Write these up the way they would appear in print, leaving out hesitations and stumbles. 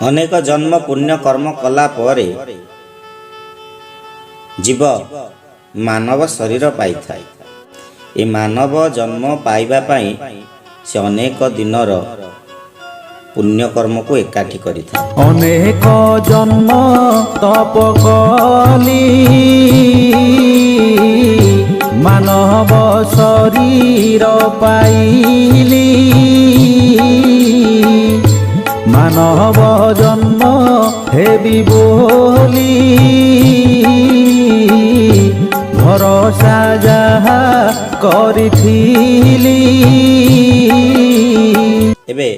अनेक जन्म पुण्य कर्म कला परे जीव मानव शरीर पाई थाए। ए मानव जन्म पाइबा पाई से अनेक दिनर पुण्य कर्म को एकाठी करि थाए। अनेक जन्म तप कली मानव शरीर पाइली। मानव जन्म हेबी बोली भरोसा जहा करिथिली। एबे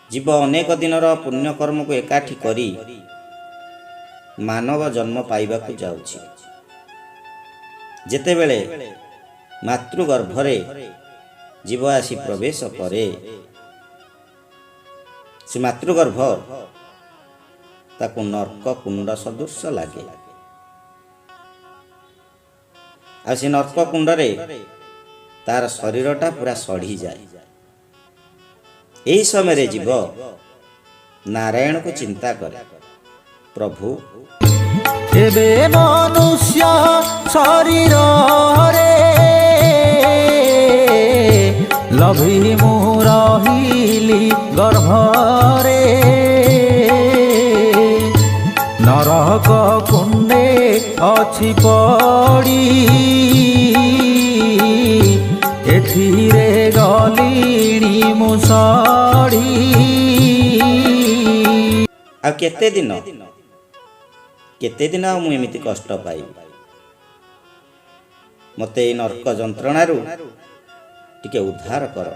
जीव अनेक दिनर पुण्य कर्म को एकाठी करी मानव जन्म पाइबा को जाउछि। जेतेबेले मातृगर्भरे जीव आसी प्रवेश करे से मातृगर्भ ताकू नर्क कुंड सदृश लगे। आ से नर्क कुंड रे तार शरीरटा पूरा सढ़ी जाए। यही समय जीव नारायण को चिंता करे, प्रभु एबे मनुष्य शरीर रे लभी मु रहिली गर्भरे। नरक कुंडे अछि पड़ी एथिरे गलिणी मुसड़ी। आ केते दिन मु एमिति कष्ट पाई। मते नर्क जंत्रणारू टिके उद्धार कर।